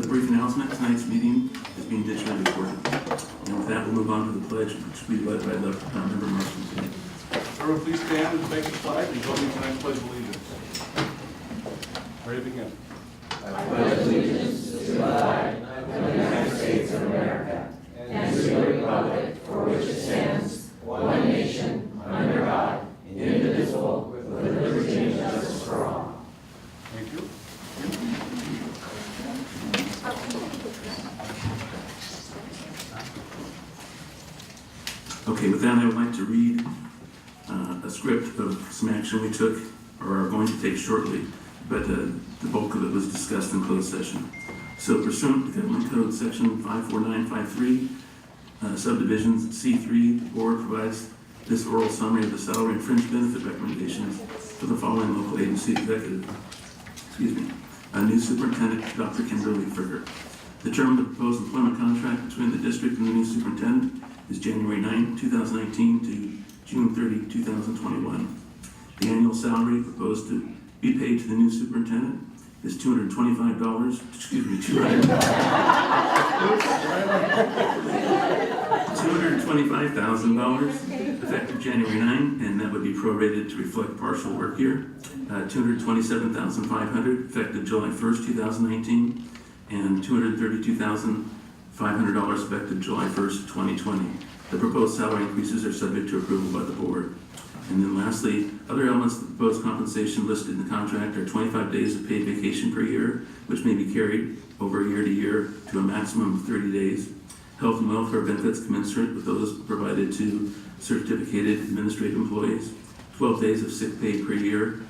brief announcement, tonight's meeting is being digitally recorded. And with that, we'll move on to the pledge, which will be led by Member Marston. Everyone please stand and take the flag and join me in tonight's pledge of allegiance. Ready to begin. I pledge allegiance to the flag of the United States of America and to the republic for which it stands, one nation, under God, indivisible, with liberty and justice for all. Thank you. Okay, with that, I would like to read a script of some action we took or are going to take shortly, but the bulk of it was discussed in closed session. So pursuant to Government Code Section 54953, subdivisions C3, the board provides this oral summary of the salary and fringe benefit recommendations for the following local agency executive. A new superintendent, Dr. Kimberly Fricker. The term of the proposed employment contract between the district and the new superintendent is January 9, 2019 to June 30, 2021. The annual salary proposed to be paid to the new superintendent is $225,000 effective January 9, and that would be prorated to reflect partial work year. $227,500 effective July 1st, 2019, and $232,500 effective July 1st, 2020. The proposed salary increases are subject to approval by the board. And then lastly, other elements of the proposed compensation listed in the contract are 25 days of paid vacation per year, which may be carried over year to year to a maximum of 30 days. Health and welfare benefits commensurate with those provided to certificated administrative employees. 12 days of sick pay per year.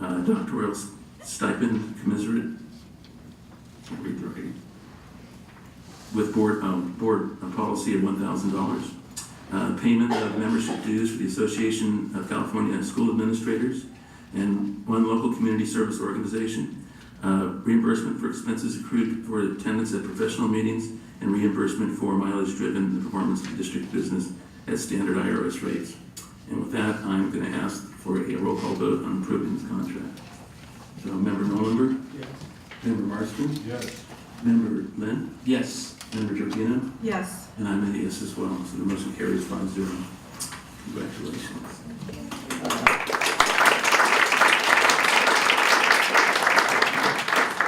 Doctoral stipend commensurate. Can't read the writing. With board policy of $1,000. Payment of membership dues for the Association of California School Administrators and one local community service organization. Reimbursement for expenses accrued for attendance at professional meetings and reimbursement for mileage driven in the performance of the district business at standard IRS rates. And with that, I'm going to ask for a roll call vote on approving this contract. So, Member Nolenberg? Yes. Member Marston? Yes. Member Lynn? Yes. Member Georgina? Yes. And I'm a yes as well, so the motion carries 5-0. Congratulations.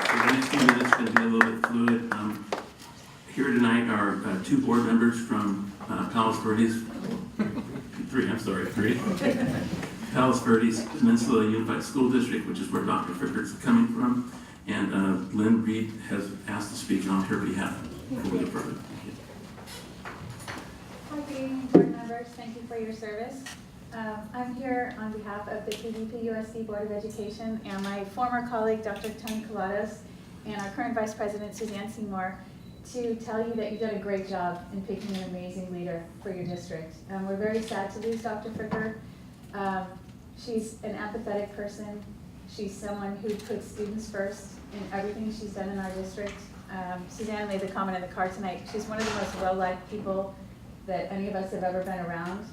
So the next few minutes are going to be a little bit fluid. Here tonight are two board members from Palos Verdes. Three. Palos Verdes Peninsula Unified School District, which is where Dr. Fricker is coming from. And Lynn Reed has asked to speak on her behalf. Before we go further. Hi, good evening, board members. Thank you for your service. I'm here on behalf of the TCUSD Board of Education and my former colleague, Dr. Tony Colados, and our current Vice President, Suzanne Seymour, to tell you that you've done a great job in picking an amazing leader for your district. We're very sad to lose Dr. Fricker. She's an empathetic person. She's someone who puts students first in everything she's done in our district. Suzanne made the comment in the car tonight. She's one of the most well-liked people that any of us have ever been around.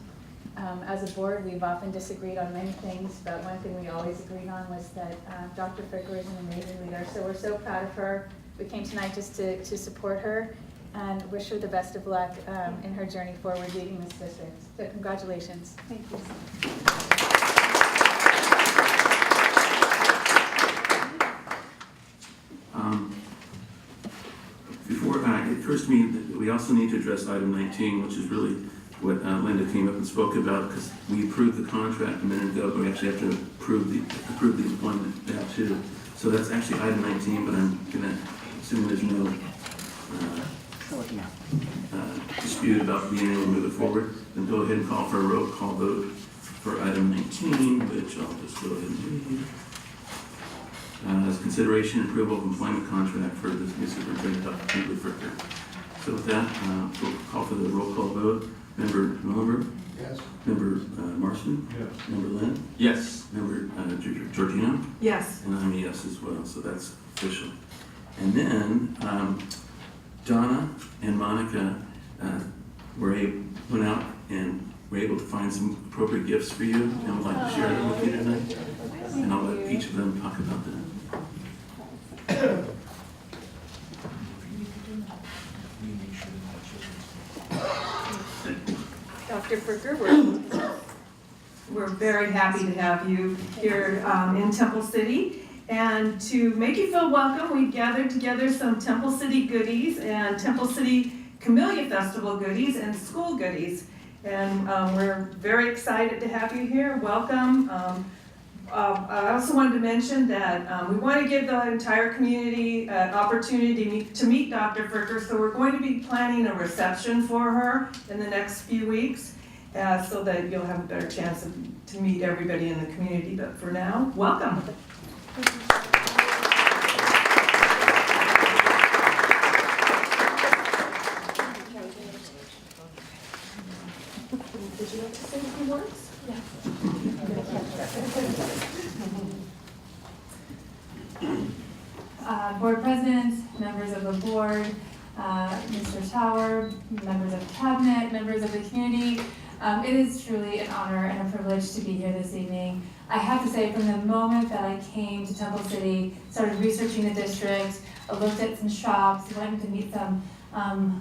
As a board, we've often disagreed on many things, but one thing we always agreed on was that Dr. Fricker is an amazing leader. So we're so proud of her. We came tonight just to support her and wish her the best of luck in her journey forward leading this district. So congratulations. Thank you. It occurs to me that we also need to address item 19, which is really what Linda came up and spoke about, because we approved the contract a minute ago, but we actually have to approve the employment now too. So that's actually item 19, but I'm going to assume there's no dispute about being able to move it forward. Then go ahead and call for a roll call vote for item 19, which I'll just go ahead and read. As consideration and approval of employment contract for this new superintendent, Dr. Kimberly Fricker. So with that, we'll call for the roll call vote. Member Nolenberg? Yes. Member Marston? Yes. Member Lynn? Yes. Member Georgina? Yes. And I'm a yes as well, so that's official. And then Donna and Monica went out and were able to find some appropriate gifts for you, and would like to share them with you tonight. And I'll let each of them talk about that. we make sure that our children's. Dr. Berger, We're very happy to have you here in Temple City. And to make you feel welcome, we've gathered together some Temple City goodies and Temple City Camellia Festival goodies and school goodies. And we're very excited to have you here. Welcome. I also wanted to mention that we want to give the entire community an opportunity to meet Dr. Fricker, so we're going to be planning a reception for her in the next few weeks so that you'll have a better chance to meet everybody in the community. But for now, welcome. Did you want to say a few words? Board presidents, members of the board, Mr. Tower, members of cabinet, members of the community. It is truly an honor and a privilege to be here this evening. I have to say, from the moment that I came to Temple City, started researching the district, I looked at some shops, went to meet some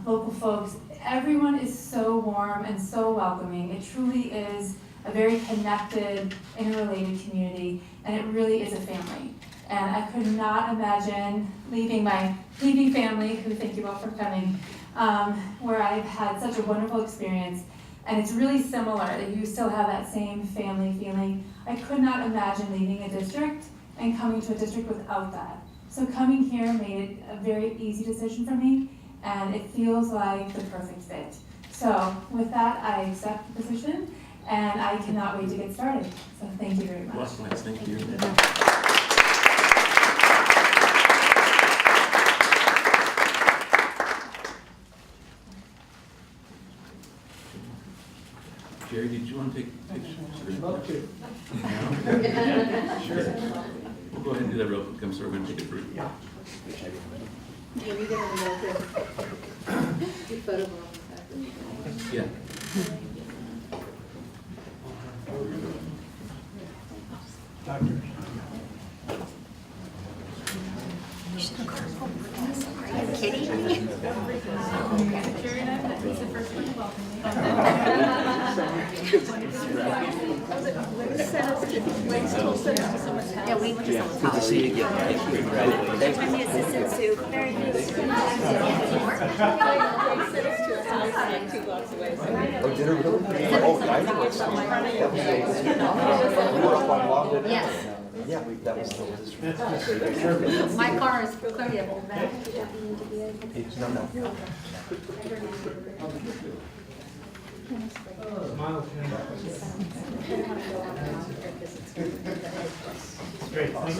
local folks. Everyone is so warm and so welcoming. It truly is a very connected, interrelated community, and it really is a family. And I could not imagine leaving my PV family, who thank you all for coming, where I've had such a wonderful experience. And it's really similar, that you still have that same family feeling. I could not imagine leaving a district and coming to a district without that. So coming here made it a very easy decision for me, and it feels like the perfect fit. So with that, I accept the position, and I cannot wait to get started. So thank you very much. Welcome, Lance. Thank you. Jerry, did you want to take pictures? Love to. Sure. We'll go ahead and do that real quick. I'm sorry, we're going to take a break. Yeah. Yeah, we get a little bit. Photo bomb. Yeah. Doctor. Are you kidding me? Yeah, we went to someone's house. Good to see you again. Thank you. That's my new assistant, Sue. Very good. They sent us to a house like 2 blocks away. Oh, dinner really? Oh, yeah, I know it's we were up on Longwood. Yes. Yeah, that was the. My car is clearly a whole bag. No. Great, thank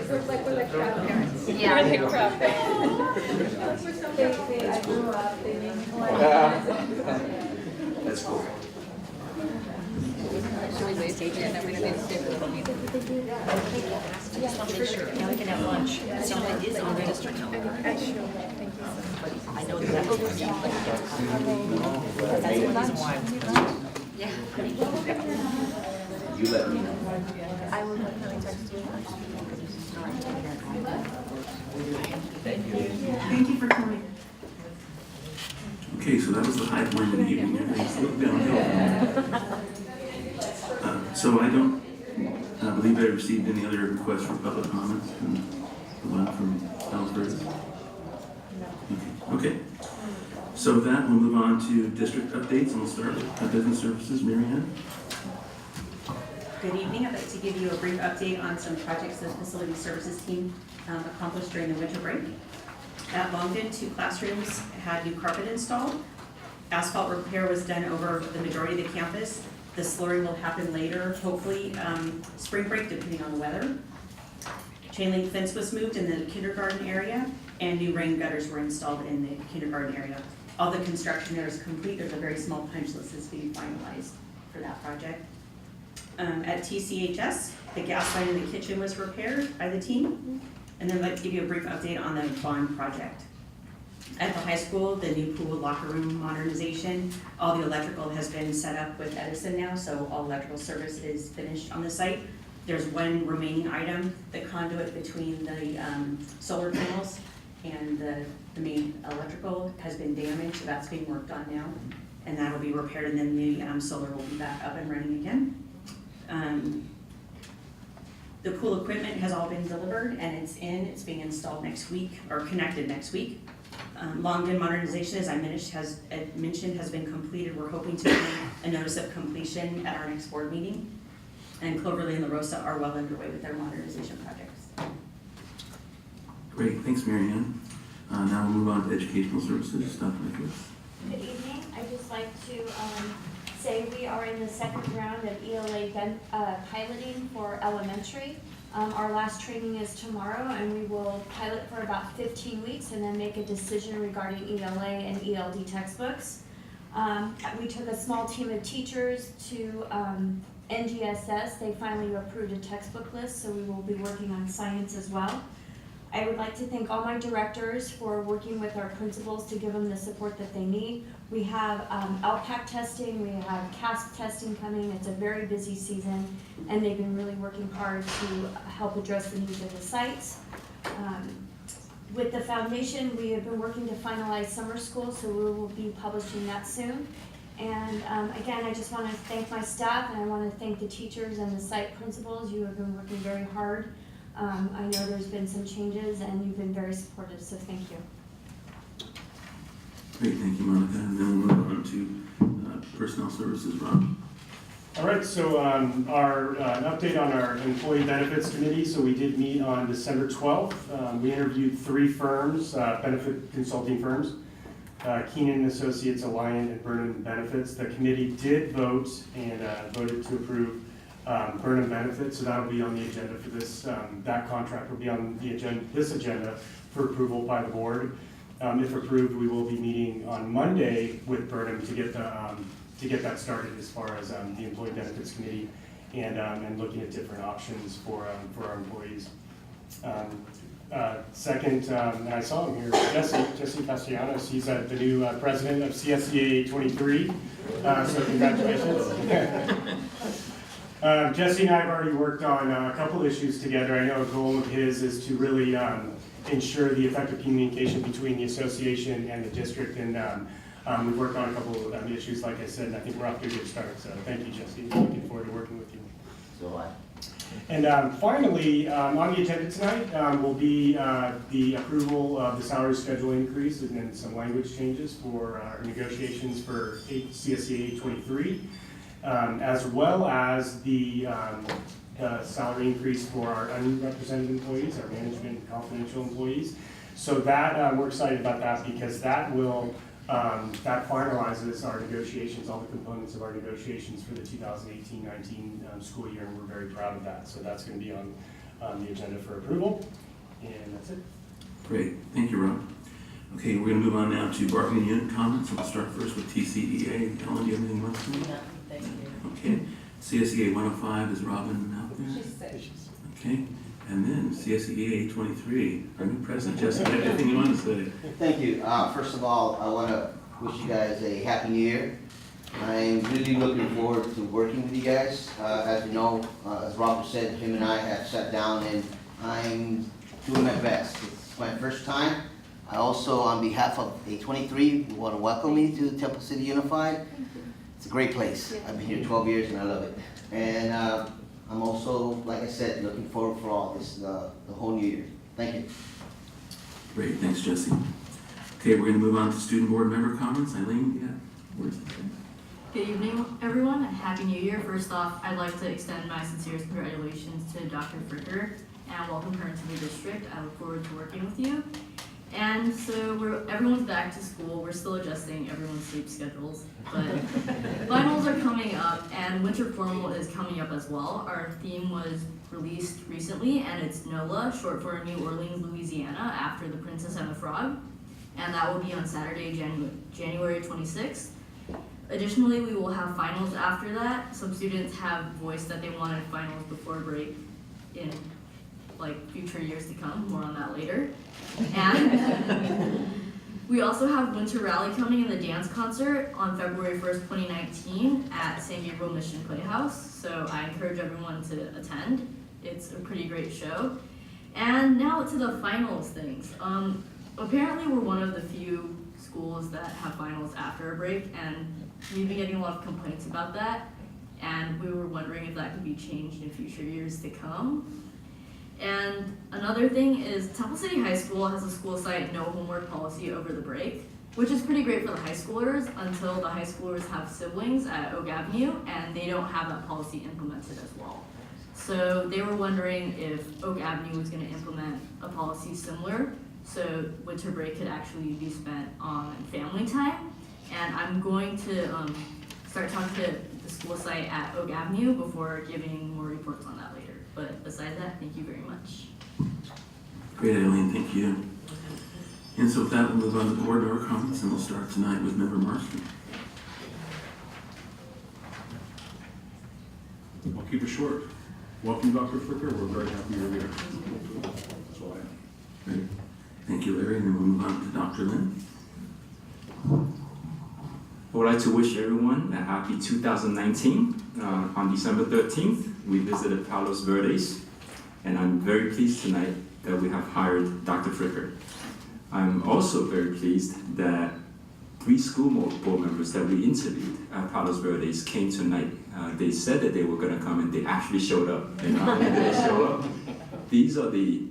We're like proud parents. Yeah. I grew up, they made me That's cool. Should we stage it? That we're going to stay for the whole meeting. I just want to make sure. Now we can have lunch. So it is on register now. I know that. That's one reason why. Yeah. You let me know. I will definitely text you. Thank you for coming. Okay, so that was the high point of the evening. Everything's looked downhill. So I don't believe I received any other requests for public comments from the one from Ellsworth. Okay. So with that, we'll move on to district updates, and we'll start with business services. Mary Ann? Good evening. I'd like to give you a brief update on some projects the facility services team accomplished during the winter break. At Longden, 2 classrooms had new carpet installed. Asphalt repair was done over the majority of the campus. The slurry will happen later, hopefully spring break, depending on the weather. Chain link fence was moved in the kindergarten area, and new rain gutters were installed in the kindergarten area. All the construction there is complete. There's a very small punch list that's being finalized for that project. At Tcusd, the gas line in the kitchen was repaired by the team. And then I'd like to give you a brief update on the bond project. At the high school, the new pool locker room modernization, all the electrical has been set up with Edison now, so all electrical service is finished on the site. There's one remaining item, the conduit between the solar panels and the main electrical has been damaged, so that's being worked on now. And that'll be repaired, and then the solar will be back up and running again. The pool equipment has all been delivered and it's being installed next week, or connected next week. Longden modernization, as I mentioned, has been completed. We're hoping to make a notice of completion at our next board meeting. And Cloverly and La Rosa are well underway with their modernization projects. Great, thanks, Mary Ann. Now we'll move on to educational services. Dr. Nicholas. Good evening. I'd just like to say we are in the second round of ELA piloting for elementary. Our last training is tomorrow, and we will pilot for about 15 weeks and then make a decision regarding ELA and ELD textbooks. We took a small team of teachers to NGSS. They finally approved a textbook list, so we will be working on science as well. I would like to thank all my directors for working with our principals to give them the support that they need. We have LPAC testing, we have CASP testing coming. It's a very busy season, and they've been really working hard to help address the needs of the sites. With the foundation, we have been working to finalize summer school, so we will be publishing that soon. And again, I just want to thank my staff, and I want to thank the teachers and the site principals. You have been working very hard. I know there's been some changes, and you've been very supportive, so thank you. Great, thank you, Monica. And then we'll move on to personnel services. Rob. All right, so an update on our employee benefits committee. So we did meet on December 12th. We interviewed 3 firms, benefit consulting firms, Keenan Associates, Alliant, and Burnham Benefits. The committee did vote and voted to approve Burnham Benefits, so that'll be on the agenda for this. That contract will be on the agenda for approval by the board. If approved, we will be meeting on Monday with Burnham to get that started as far as the employee benefits committee and looking at different options for our employees. Second, I saw him here, Jesse Castellanos. He's the new president of CSEA 23. So congratulations. Jesse and I have already worked on a couple issues together. I know a goal of his is to really ensure the effective communication between the association and the district, and we've worked on a couple of issues, like I said, and I think we're off to a good start. So thank you, Jesse. Looking forward to working with you. So And finally, on the agenda tonight will be the approval of the salary schedule increase and then some language changes for our negotiations for CSEA 23. As well as the salary increase for our unrepresented employees, our management and confidential employees. So that we're excited about that because that will that finalizes our negotiations, all the components of our negotiations for the 2018-19 school year, and we're very proud of that. So that's going to be on the agenda for approval, and that's it. Great, thank you, Rob. Okay, we're going to move on now to bargaining unit comments. We'll start first with TCEA. Ellen, do you have anything else to say? Thank you. Okay, CSEA 105, is Robin out there? She's sick. Okay, and then CSEA 23, our new president. Jessica, anything you want to say? Thank you. First of all, I want to wish you guys a happy new year. I'm really looking forward to working with you guys. As you know, as Robert said, him and I have sat down and I'm doing my best. It's my first time. I also, on behalf of A23, want to welcome you to Temple City Unified. It's a great place. I've been here 12 years and I love it. And I'm also, like I said, looking forward for all this, the whole new year. Thank you. Great, thanks, Jesse. Okay, we're going to move on to student board member comments. Eileen, yeah, words to say. Good evening, everyone, and Happy New Year. First off, I'd like to extend my sincerest congratulations to Dr. Fricker and welcome her to the district. I look forward to working with you. And so everyone's back to school. We're still adjusting everyone's sleep schedules, but finals are coming up and winter formal is coming up as well. Our theme was released recently and it's NOLA, short for New Orleans, Louisiana, after The Princess and the Frog. And that will be on Saturday, January 26th. Additionally, we will have finals after that. Some students have voiced that they wanted finals before break in future years to come. More on that later. And We also have Winter Rally coming and the dance concert on February 1st, 2019 at San Gabriel Mission Playhouse. So I encourage everyone to attend. It's a pretty great show. And now to the finals things. Apparently we're one of the few schools that have finals after a break, and we've been getting a lot of complaints about that. And we were wondering if that could be changed in future years to come. And another thing is Temple City High School has a school site no homework policy over the break, which is pretty great for the high schoolers until the high schoolers have siblings at Oak Avenue and they don't have that policy implemented as well. So they were wondering if Oak Avenue was going to implement a policy similar so winter break could actually be spent on family time. And I'm going to start talking to the school site at Oak Avenue before giving more reports on that later. But besides that, thank you very much. Great, Eileen, thank you. And so with that, we'll move on to board member comments, and we'll start tonight with Member Marston. I'll keep it short. Welcome, Dr. Fricker. We're very happy you're here. That's all I have. Great. Thank you, Larry, and then we'll move on to Dr. Lynn. I would like to wish everyone a happy 2019. On December 13th, we visited Palos Verdes, and I'm very pleased tonight that we have hired Dr. Fricker. I'm also very pleased that 3 school board members that we interviewed at Palos Verdes came tonight. They said that they were going to come, and they actually showed up. And not only did they show up, these are the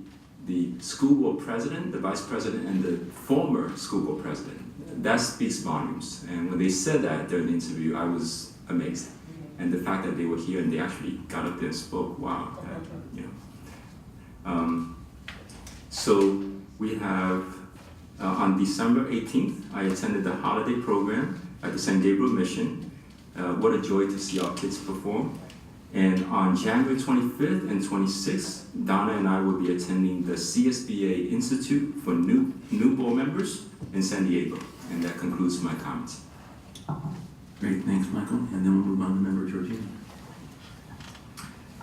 school board president, the vice president, and the former school board president. That speaks volumes. And when they said that during the interview, I was amazed. And the fact that they were here and they actually got up there and spoke, wow. So we have, on December 18th, I attended the holiday program at the San Gabriel Mission. What a joy to see our kids perform. And on January 25th and 26th, Donna and I will be attending the CSBA Institute for New Board Members in San Diego. And that concludes my comments. Great, thanks, Michael. And then we'll move on to Member Georgina.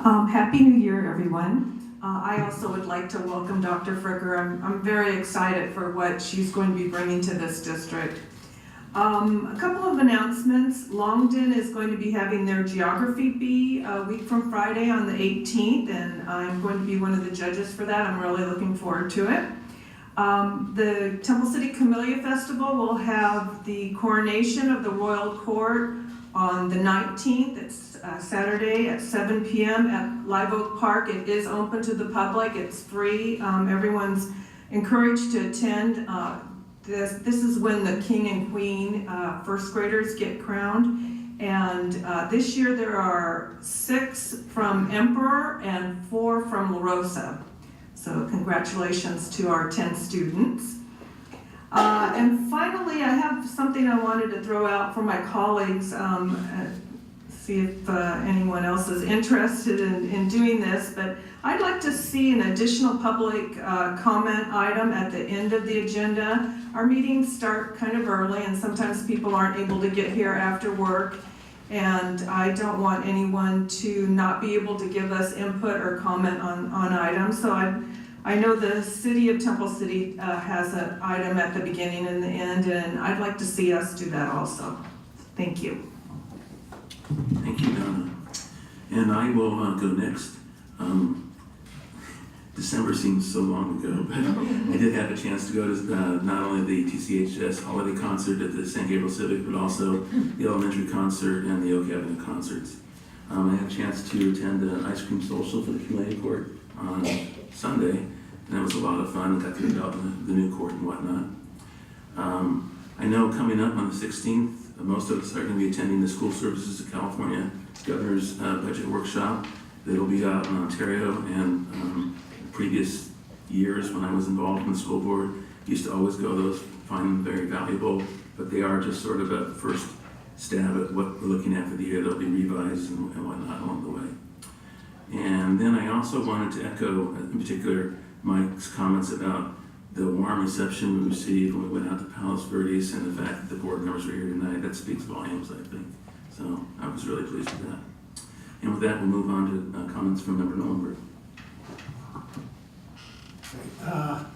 Happy New Year, everyone. I also would like to welcome Dr. Fricker. I'm very excited for what she's going to be bringing to this district. A couple of announcements. Longden is going to be having their geography bee a week from Friday on the 18th, and I'm going to be one of the judges for that. I'm really looking forward to it. The Temple City Camellia Festival will have the coronation of the Royal Court on the 19th. It's Saturday at 7 p.m. at Live Oak Park. It is open to the public. It's free. Everyone's encouraged to attend. This is when the King and Queen first graders get crowned. And this year there are 6 from Emperor and 4 from La Rosa. So congratulations to our 10 students. And finally, I have something I wanted to throw out for my colleagues, see if anyone else is interested in doing this, but I'd like to see an additional public comment item at the end of the agenda. Our meetings start kind of early, and sometimes people aren't able to get here after work, and I don't want anyone to not be able to give us input or comment on items. So I know the city of Temple City has an item at the beginning and the end, and I'd like to see us do that also. Thank you. Thank you, Donna. And I will go next. December seems so long ago, but I did have a chance to go to not only the TCHS holiday concert at the San Gabriel Civic, but also the elementary concert and the Oak Avenue concerts. I had a chance to attend an ice cream social for the community court on Sunday, and it was a lot of fun. I got to hear about the new court and whatnot. I know coming up on the 16th, most of us are going to be attending the School Services of California Governor's Budget Workshop. It'll be out in Ontario, and previous years when I was involved in the school board, used to always go to those, find them very valuable, but they are just sort of a first stab at what we're looking at for the year. They'll be revised and whatnot along the way. And then I also wanted to echo, in particular, Mike's comments about the warm reception we received when we went out to Palos Verdes, and the fact that the board members were here tonight. That speaks volumes, I think. So I was really pleased with that. And with that, we'll move on to comments from Member Nolenberg.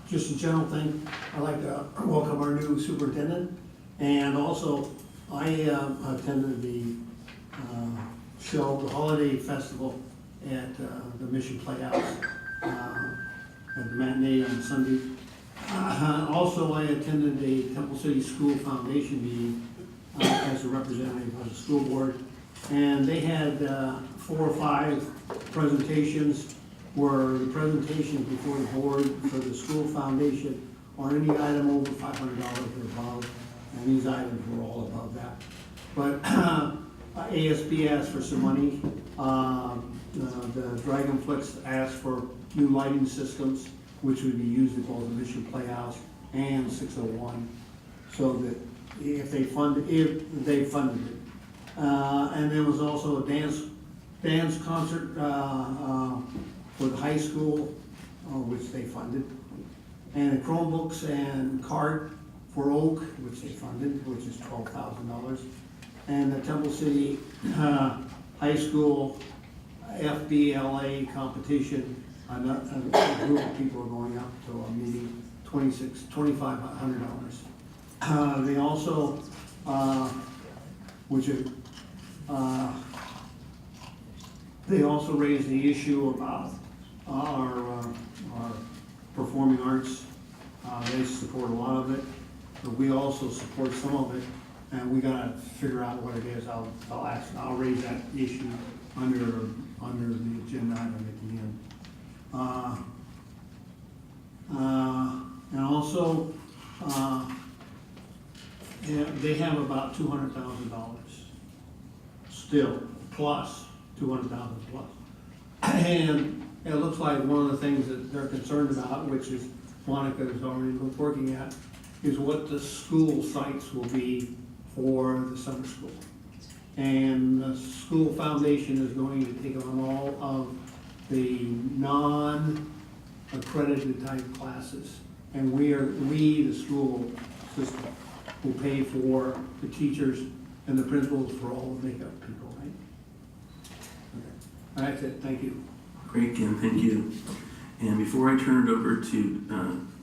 Just a general thing, I'd like to welcome our new superintendent. And also, I attended the show, the holiday festival at the Mission Playhouse, at the matinee on Sunday. Also, I attended a Temple City School Foundation meeting as a representative of the school board. And they had 4 or 5 presentations, were the presentations before the board for the school foundation or any item over $500 or above, and these items were all above that. But ASB asked for some money. The Dragonflix asked for new lighting systems, which would be used at both the Mission Playhouse and 601, so that if they funded it. And there was also a dance concert for the high school, which they funded, and Chromebooks and cart for Oak, which they funded, which is $12,000, and the Temple City High School FBLA competition. A group of people are going up to a meeting, $2,500. They also, they also raised the issue about our performing arts. They support a lot of it, but we also support some of it, and we gotta figure out what it is. I'll raise that issue under the agenda item at the end. And also, they have about $200,000 still, plus $200,000 plus. And it looks like one of the things that they're concerned about, which is Monica is already working at, is what the school sites will be for the summer school. And the school foundation is going to take on all of the non-accredited type classes. And we, the school system, will pay for the teachers and the principals for all the makeup people, right? Okay. That's it, thank you. Great, Ken, thank you. And before I turn it over to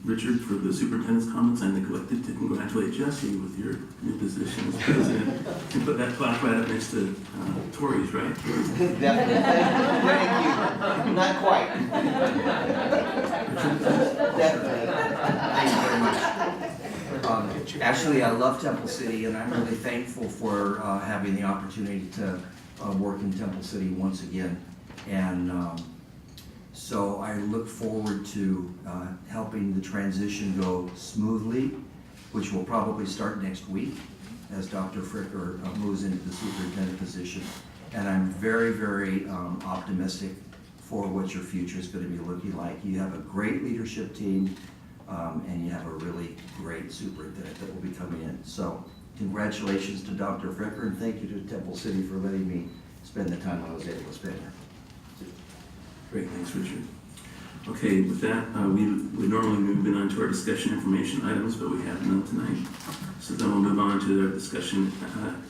Richard for the superintendent's comments, I neglected to congratulate Jesse with your new position as president. You put that plaque right up next to Tori's, right? Definitely. Thank you. Not quite. Definitely. Thank you very much. Actually, I love Temple City, and I'm really thankful for having the opportunity to work in Temple City once again. And so I look forward to helping the transition go smoothly, which will probably start next week as Dr. Fricker moves into the superintendent position. And I'm very, very optimistic for what your future is going to be looking like. You have a great leadership team, and you have a really great superintendent that will be coming in. So congratulations to Dr. Fricker, and thank you to Temple City for letting me spend the time I was able to spend here. Great, thanks, Richard. Okay, with that, we normally move on to our discussion information items, but we have none tonight. So then we'll move on to our discussion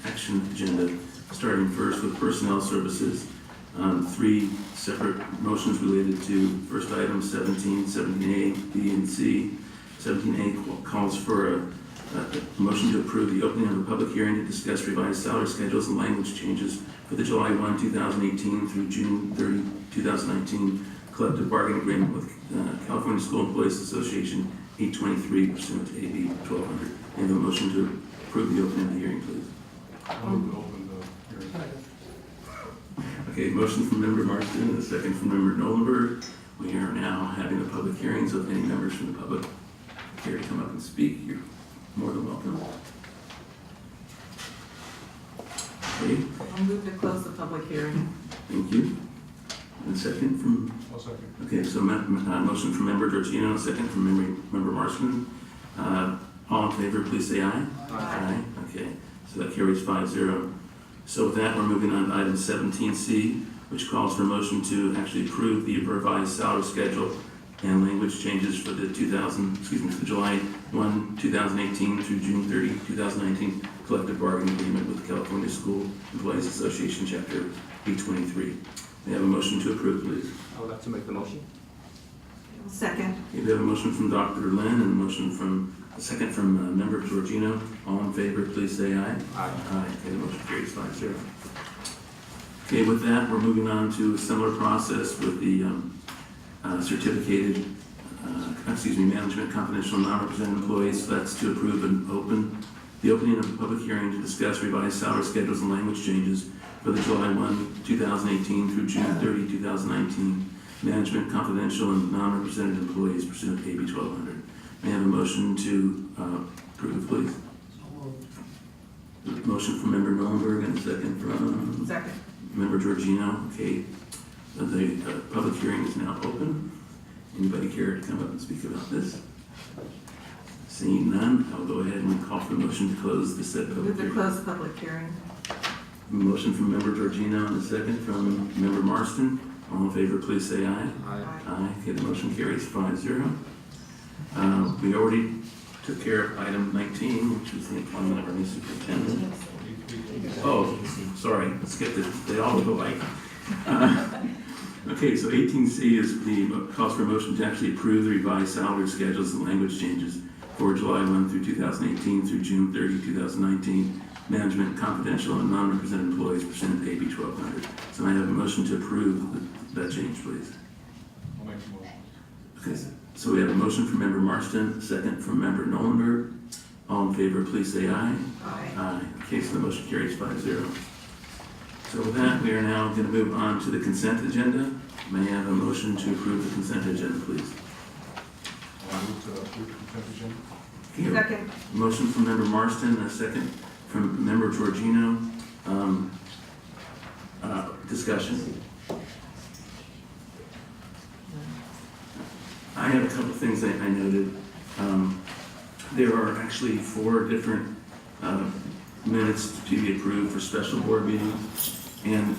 action agenda, starting first with personnel services. 3 separate motions related to first item 17, 17A, B, and C. 17A calls for a motion to approve the opening of a public hearing to discuss revised salary schedules and language changes for the July 1, 2018 through June 30, 2019 collective bargaining agreement with California School Employees Association 823 pursuant to AB 1200. May I have a motion to approve the opening of the hearing, please? I'll move to open the hearing. Okay, motion from member Marston and a second from member Nolenberg. We are now having a public hearing, so if any members from the public care to come up and speak, you're more than welcome. Okay, I'll move to close the public hearing. thank you. And a second from, I'll second. okay, so motion from member Georgino, a second from member Marston. All in favor, please say aye. Aye. Okay, so that carries 5-0. So with that, we're moving on to item 17C, which calls for a motion to actually approve the revised salary schedule and language changes for the July 1, 2018 through June 30, 2019 collective bargaining agreement with the California School Employees Association, Chapter 823. May I have a motion to approve, please? I would like to make the motion. Second. Okay, we have a motion from Dr. Lynn and a second from Member Georgino. All in favor, please say aye. Aye. Aye. Okay, the motion carries 5-0. Okay, with that, we're moving on to a similar process with the certificated, management confidential non-represented employees. That's to approve the opening of a public hearing to discuss revised salary schedules and language changes for the July 1, 2018 through June 30, 2019 management confidential and non-represented employees pursuant to AB 1200. May I have a motion to approve, please? Motion from Member Nollenberg and a second from Second. Member Georgino. Okay, the public hearing is now open. Anybody care to come up and speak about this? Seeing none, I'll go ahead and call for the motion to close the said public Move to hearing. close public hearing. Motion from Member Georgino and a second from Member Marston. All in favor, please say aye. Aye. Aye. Okay, the motion carries 5-0. We already took care of item 19, which was the employment of our new superintendent. Oh, sorry, skipped it. They all look alike. Okay, so 18C is the calls for a motion to actually approve the revised salary schedules and language changes for July 1 through 2018 through June 30, 2019, management confidential and non-represented employees pursuant to AB 1200. So I have a motion to approve that change, please. I'll make the motion. Okay, so we have a motion from Member Marston, second from Member Nollenberg. All in favor, please say aye. Aye. Aye. Okay, so the motion carries 5-0. So with that, we are now going to move on to the consent agenda. May I have a motion to approve the consent agenda, please? I'll move to approve the consent agenda. Okay, Second. motion from Member Marston, and a second from Member Georgino. Discussion. I have a couple of things that I noted. There are actually 4 different minutes to be approved for special board meetings. And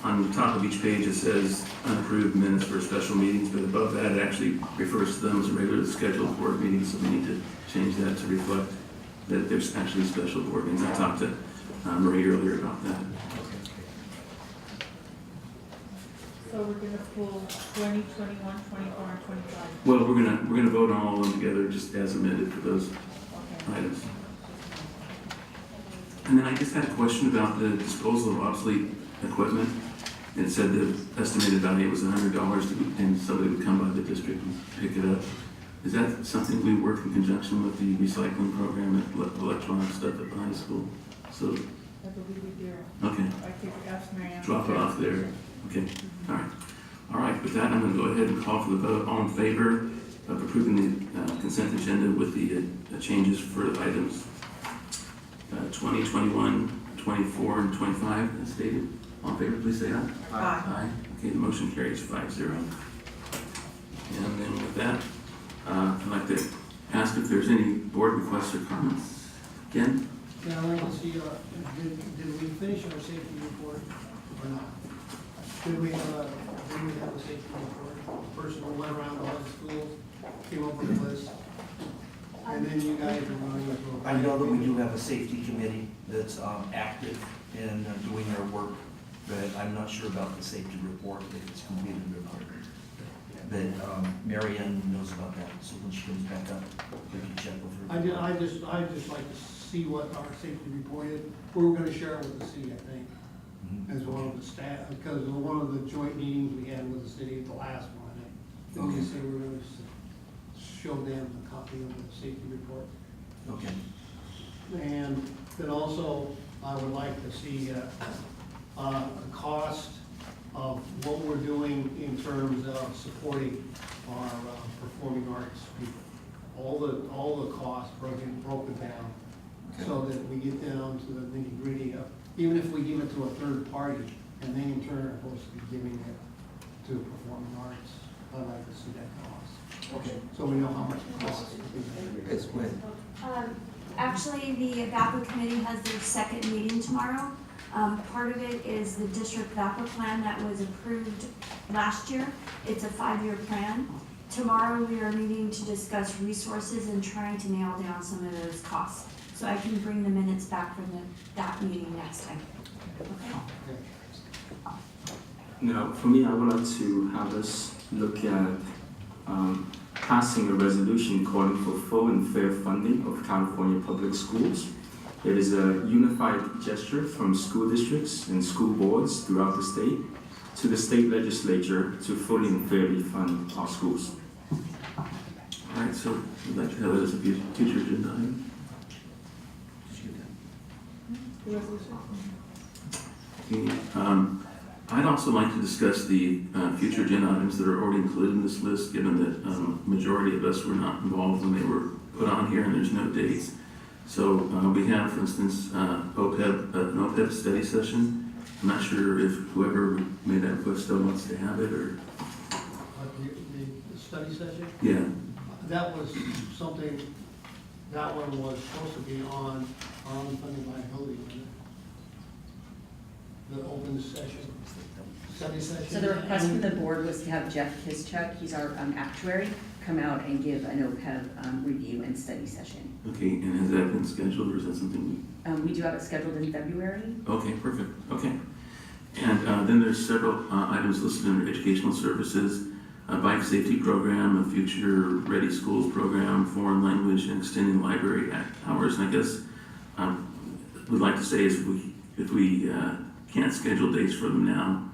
on the top of each page, it says unapproved minutes for special meetings, but above that, it actually refers to them as regularly scheduled board meetings, so we need to change that to reflect that there's actually special board meetings. I talked to Marie earlier about that. So we're gonna pull 20, 21, 24, and 25. Well, we're gonna vote on all of them together, just as amended for those items. And then I just had a question about the disposal of obsolete equipment. It said the estimated value was $100 and somebody would come by the district and pick it up. Is that something we work in conjunction with the recycling program at electronic stuff at the high school? So, I believe we do. okay, I could ask Marianne. drop it off there. Okay, all right. All right, with that, I'm gonna go ahead and call for the vote. All in favor of approving the consent agenda with the changes for items 20, 21, 24, and 25 as stated. All in favor, please say aye. Aye. Aye. Okay, the motion carries 5-0. And then with that, I'd like to ask if there's any board requests or comments. Ken? Yeah, I'd like to see, did we finish our safety report or not? Did we have a safety report? Person who went around all the schools, came up with a list? And then you guys are running into a... I know that we do have a safety committee that's active in doing their work, but I'm not sure about the safety report, if it's completed or not. But Marianne knows about that, so when she comes back up, we can check with her. I just like to see what our safety report is. We're gonna share it with the city, I think, as one of the staff, because one of the joint meetings we had with the city, the last one, and we said we're gonna show them a copy of the safety report. Okay. And then also, I would like to see a cost of what we're doing in terms of supporting our performing arts people. All the costs broken down, so that we get down to the nitty gritty of, even if we give it to a third party, and they in turn are supposed to be giving it to performing arts, I'd like to see that cost. Okay. So we know how much it costs. It's good. Actually, the VAPA committee has their second meeting tomorrow. Part of it is the district VAPA plan that was approved last year. It's a 5-year plan. Tomorrow we are meeting to discuss resources and trying to nail down some of those costs. So I can bring the minutes back from that meeting next time. Okay? Now, for me, I would like to have us look at passing a resolution calling for full and fair funding of California public schools. It is a unified gesture from school districts and school boards throughout the state to the state legislature to fully and fairly fund our schools. All right, so we'd like to have that as a future agenda item. Okay, I'd also like to discuss the future agenda items that are already included in this list, given that majority of us were not involved when they were put on here and there's no dates. So we have, for instance, an OPEB study session. I'm not sure if whoever made that request still wants to have it, or, The study session, yeah. that was something, that one was supposed to be on our unfunded liability, wasn't it? The open session, study session. So the request from the board was to have Jeff Tcusd, he's our actuary, come out and give an OPEB review and study session. Okay, and has that been scheduled, or is that something We do have it scheduled in February. Okay, perfect, okay. And then there's several items listed under educational services, a bike safety program, a future ready schools program, foreign language, and extending library hours. And I guess we'd like to say is if we can't schedule dates for them now,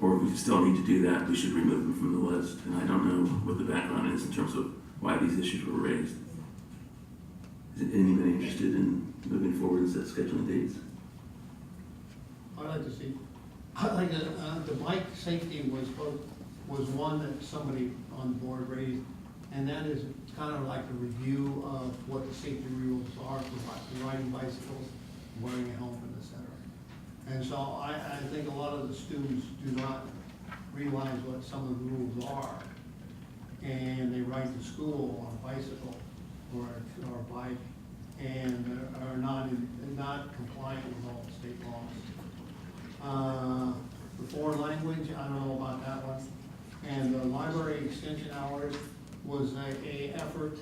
or if we still need to do that, we should remove them from the list. And I don't know what the background is in terms of why these issues were raised. Is anybody interested in moving forward and set scheduling dates? I'd like to see, the bike safety was one that somebody on the board raised, and that is kind of like a review of what the safety rules are for riding bicycles, wearing a helmet, et cetera. And so I think a lot of the students do not realize what some of the rules are, and they ride to school on a bicycle or a bike, and are not compliant with all the state laws. The foreign language, I don't know about that one. And the library extension hours was a effort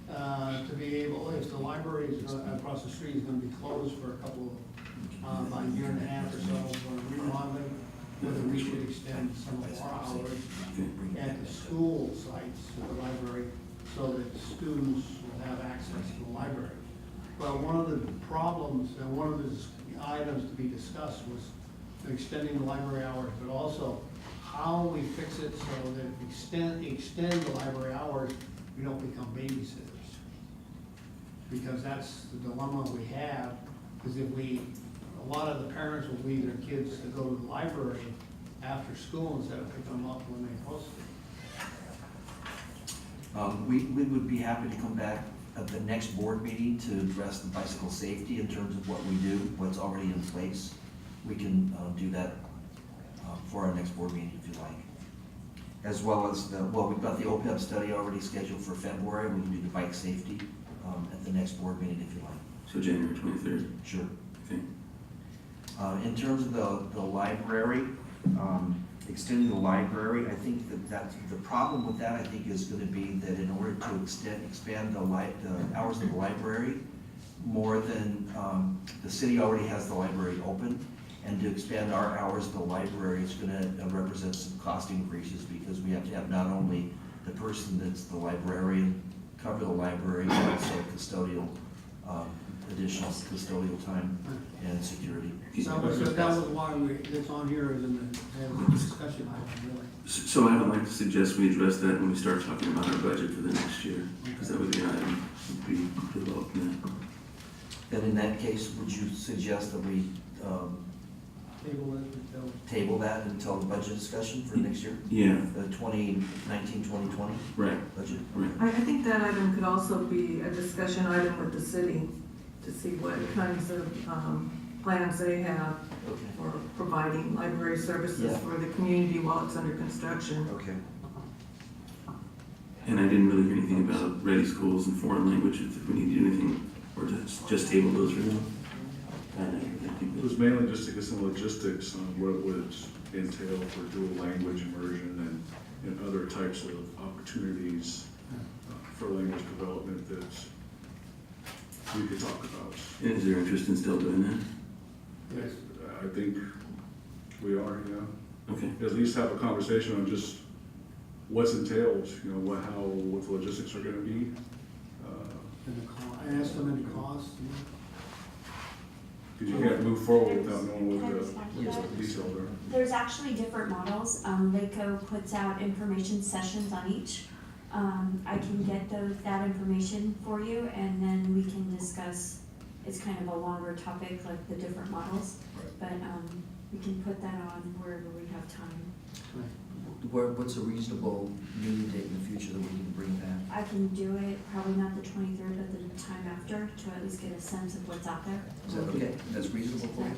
to be able, if the library across the street is gonna be closed for a couple of, about a year and a half or so, for remodeling, whether we should extend some of our hours at the school sites of the library so that students will have access to the library. But one of the problems and one of the items to be discussed was extending the library hours, but also how we fix it so that if we extend the library hours, we don't become babysitters. Because that's the dilemma we have, is if a lot of the parents will leave their kids to go to the library after school instead of picking them up when they're supposed to. We would be happy to come back at the next board meeting to address the bicycle safety in terms of what we do, what's already in place. We can do that for our next board meeting if you like. As well as we've got the OPEB study already scheduled for February. We can do the bike safety at the next board meeting if you like. So January 23rd? Sure. Okay. In terms of the library, extending the library, I think that the problem with that, I think, is going to be that in order to expand the hours of the library more than the city already has the library open, and to expand our hours of the library is going to represent some cost increases because we have to have not only the person that's the librarian cover the library, but also custodial, additional custodial time and security. That was why it's on here as a discussion item, really. So I would like to suggest we address that when we start talking about our budget for the next year, because that would be an item we develop then. Then in that case, would you suggest that we table that until the budget discussion for next year? Yeah. The 2019-2020 Right. budget? Right. I think that item could also be a discussion item with the city to see what kinds of plans they have Okay. for providing library services for the community while it's under construction. Okay. And I didn't really hear anything about ready schools and foreign language, if we need to do anything, or just table those for now. It was mainly just to get some logistics on what it would entail for dual language immersion and other types of opportunities for language development that we could talk about. And is there interest in still doing that? Yes. I think we are, yeah. Okay. At least have a conversation on just what's entailed, you know, what the logistics are gonna be. And the I asked them any costs. Because you can't move forward without knowing Can I what respond to the that? details are. There's actually different models. LACO puts out information sessions on each. I can get that information for you, and then we can discuss, it's kind of a longer topic, like the different models. But we can put that on wherever we have time. What's a reasonable meeting date in the future that we can bring back? I can do it, probably not the 23rd, but the time after, to at least get a sense of what's out there. Is that okay? That's reasonable for you?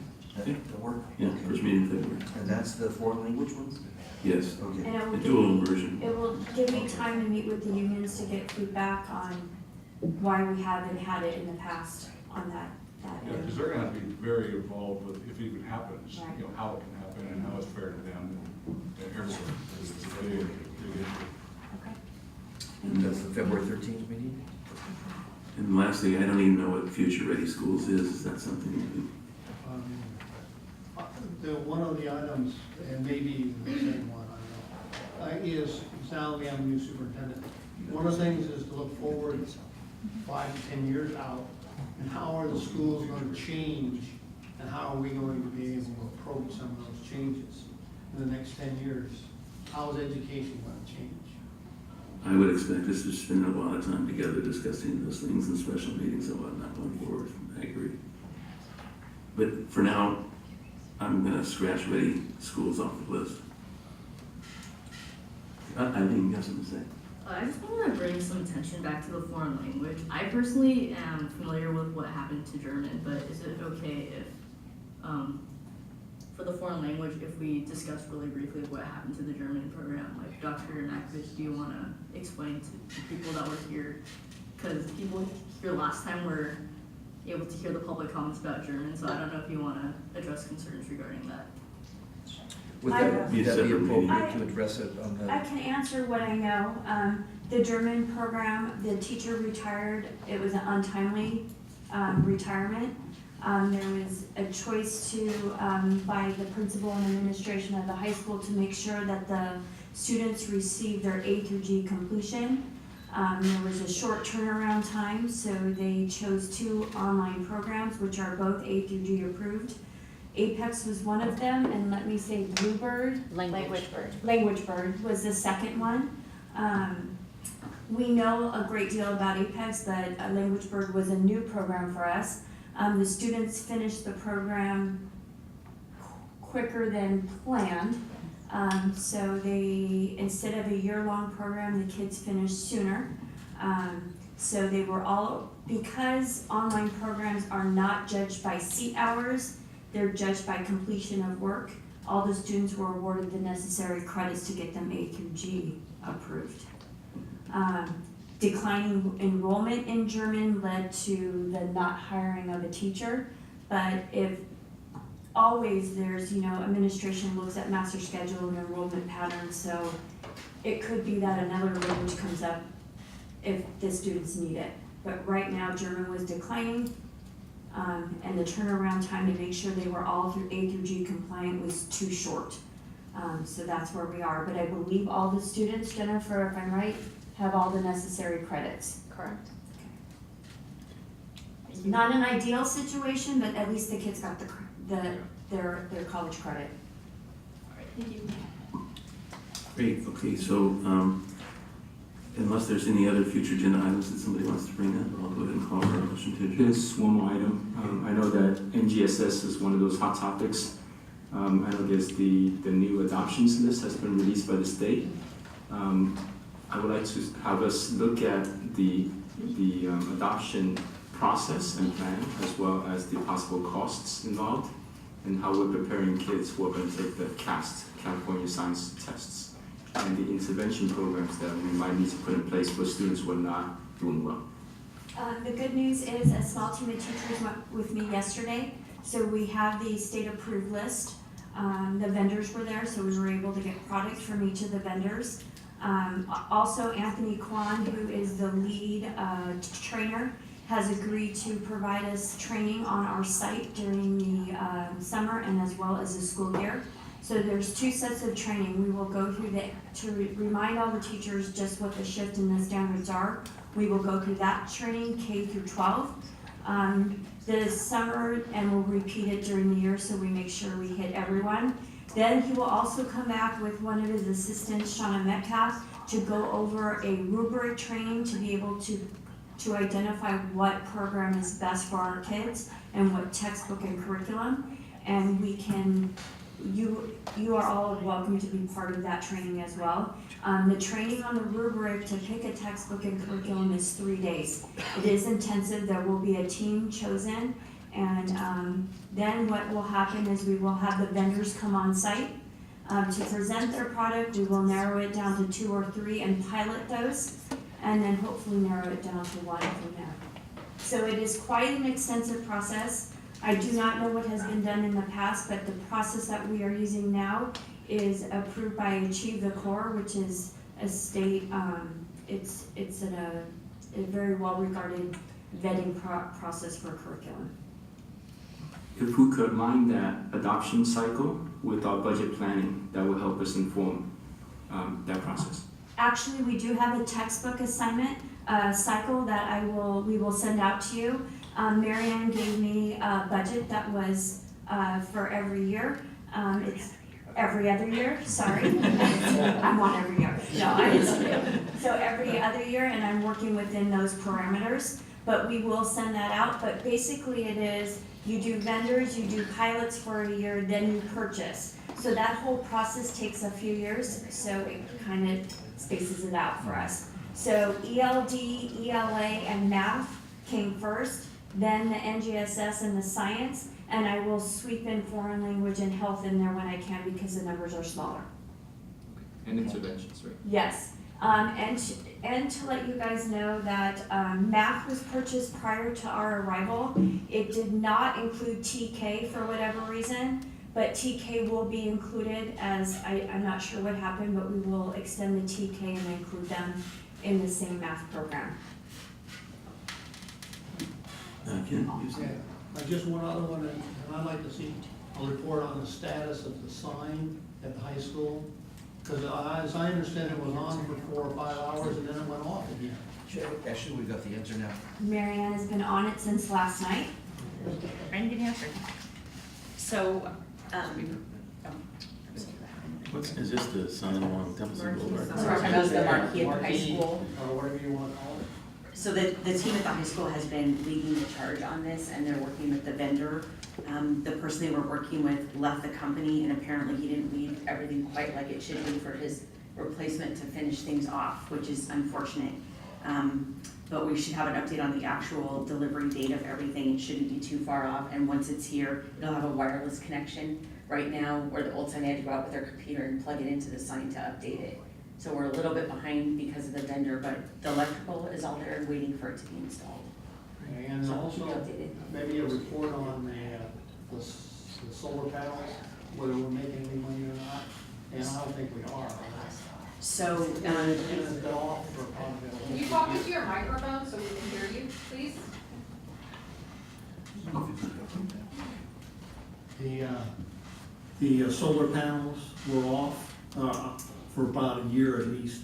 That work? Yeah, Okay. first meeting in February. And that's the foreign language ones? Yes, Okay. And it will a give dual me, immersion. it will give me time to meet with the unions to get feedback on why we haven't had it in the past on that Yeah, area. because they're gonna have to be very involved with, if it even happens, Right. you know, how it can happen and how it's fair to them and everywhere. It's a big issue. Okay. And that's the February 13th meeting? And lastly, I don't even know what Future Ready Schools is. Is that something One of the items, and maybe the same one, I don't know, is, now we have a new superintendent. One of the things is to look forward 5 to 10 years out, and how are the schools going to change, and how are we going to be able to approach some of those changes in the next 10 years? How is education going to change? I would expect us to spend a lot of time together discussing those things in special meetings and whatnot going forward. I agree. But for now, I'm gonna scratch Ready Schools off the list. I think you got something to say. I just want to bring some attention back to the foreign language. I personally am familiar with what happened to German, but is it okay if, for the foreign language, if we discuss really briefly what happened to the German program? Like, Dr. Nakovich, do you want to explain to people that were here? Because people here last time were able to hear the public comments about German, so I don't know if you want to address concerns regarding that. Would I- that be appropriate to address it on the? I can answer what I know. The German program, the teacher retired. It was an untimely retirement. There was a choice by the principal and administration of the high school to make sure that the students received their A through G completion. There was a short turnaround time, so they chose 2 online programs, which are both A through G approved. Apex was one of them, and let me say Bluebird. Language Bird. Language Bird was the second one. We know a great deal about Apex, but Language Bird was a new program for us. The students finished the program quicker than planned. So instead of a year-long program, the kids finished sooner. So they were all, because online programs are not judged by seat hours, they're judged by completion of work. All the students were awarded the necessary credits to get them A through G approved. Declining enrollment in German led to the not hiring of a teacher, but if always there's, administration looks at master schedule and enrollment patterns, so it could be that another language comes up if the students need it. But right now, German was declining, and the turnaround time to make sure they were all through A through G compliant was too short. So that's where we are, but I believe all the students, Jennifer, if I'm right, have all the necessary credits. Correct. Not an ideal situation, but at least the kids got their college credit. Thank you. Great, okay, so, unless there's any other future agenda items that somebody wants to bring up, I'll go ahead and call for a motion to adjourn. There's one more item. I know that NGSS is one of those hot topics. I know there's the new adoptions list has been released by the state. I would like to have us look at the adoption process and plan, as well as the possible costs involved, and how we're preparing kids who are going to take the Tcusd, California Science Tests, and the intervention programs that we might need to put in place for students who are not doing well. The good news is a small team of teachers went with me yesterday, so we have the state approved list. The vendors were there, so we were able to get products from each of the vendors. Also, Anthony Kwan, who is the lead trainer, has agreed to provide us training on our site during the summer and as well as the school year. So there's 2 sets of training. We will go through to remind all the teachers just what the shift and the standards are. We will go through that training, K through 12. This summer, and we'll repeat it during the year so we make sure we hit everyone. Then he will also come back with one of his assistants, Shauna Metcalf, to go over a rubric training to be able to identify what program is best for our kids and what textbook and curriculum. And we can, you are all welcome to be part of that training as well. The training on the rubric to pick a textbook and curriculum is 3 days. It is intensive. There will be a team chosen, and then what will happen is we will have the vendors come on site to present their product. We will narrow it down to 2 or 3 and pilot those, and then hopefully narrow it down to 1 from there. So it is quite an extensive process. I do not know what has been done in the past, but the process that we are using now is approved by Achieve the Core, which is a state, it's a very well-regarded vetting process for curriculum. If we could align that adoption cycle with our budget planning, that will help us inform that process. Actually, we do have a textbook assignment cycle that we will send out to you. Marianne gave me a budget that was for every year. It's every other year, sorry. I'm on every year. No, I just, so every other year, and I'm working within those parameters, but we will send that out. But basically it is, you do vendors, you do pilots for a year, then you purchase. So that whole process takes a few years, so it kind of spaces it out for us. So ELD, ELA, and math came first, then the NGSS and the science, and I will sweep in foreign language and health in there when I can because the numbers are smaller. And interventions, right? Yes, and to let you guys know that math was purchased prior to our arrival. It did not include TK for whatever reason, but TK will be included as, I'm not sure what happened, but we will extend the TK and include them in the same math program. Ken? Just one other one, and I'd like to see a report on the status of the sign at the high school. Because as I understand, it was on for 4 or 5 hours and then it went off again. Actually, we've got the answer now. Marianne has been on it since last night. Trying to get an answer. So, Is this the sign on Temple City Boulevard? So we're talking about the marquee at the high school. Or whatever you want to call it. So the team at the high school has been leading the charge on this, and they're working with the vendor. The person they were working with left the company, and apparently he didn't leave everything quite like it should be for his replacement to finish things off, which is unfortunate. But we should have an update on the actual delivery date of everything. It shouldn't be too far off, and once it's here, it'll have a wireless connection. Right now, where the old sign, they had to go out with their computer and plug it into the sign to update it. So we're a little bit behind because of the vendor, but the electrical is all there and waiting for it to be installed. And So we'll keep you also, updated. maybe a report on the solar panels, whether we're making any money or not. And I don't think we are. So, It's been off for probably. Can you talk into your microphone so we can hear you, please? The solar panels were off for about a year at least,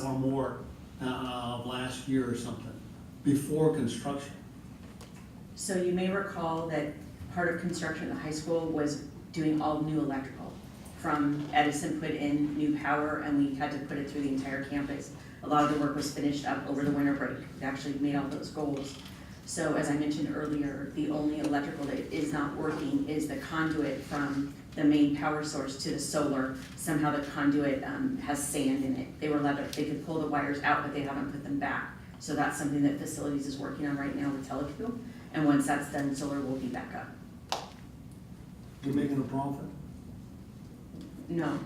or more, last year or something, before construction. so you may recall that part of construction at the high school was doing all new electrical. From Edison put in new power and we had to put it through the entire campus. A lot of the work was finished up over the winter break. We actually made all those goals. So as I mentioned earlier, the only electrical that is not working is the conduit from the main power source to the solar. Somehow the conduit has sand in it. They could pull the wires out, but they haven't put them back. So that's something that facilities is working on right now with Tcusd. And once that's done, solar will be back up. You're making a profit? No,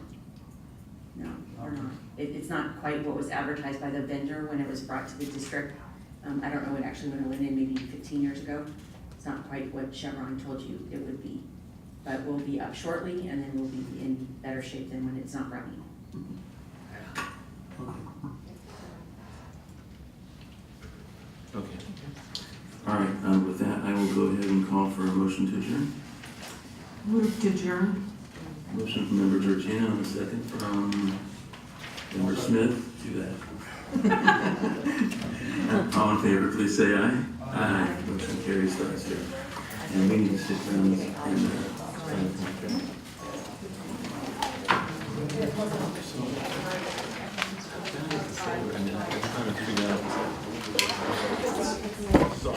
we're not. It's not quite what was advertised by the vendor when it was brought to the district. I don't know when it went in, maybe 15 years ago. It's not quite what Chevron told you it would be. But we'll be up shortly and then we'll be in better shape than when it's not running. Okay. All right, with that, I will go ahead and call for a motion to adjourn. Move to adjourn. Motion from member Virginia and a second from member Smith. Do that. All in favor, please say aye. Aye. Motion carries 5-0. And we need to sit down and sign the contract. I'm trying to figure out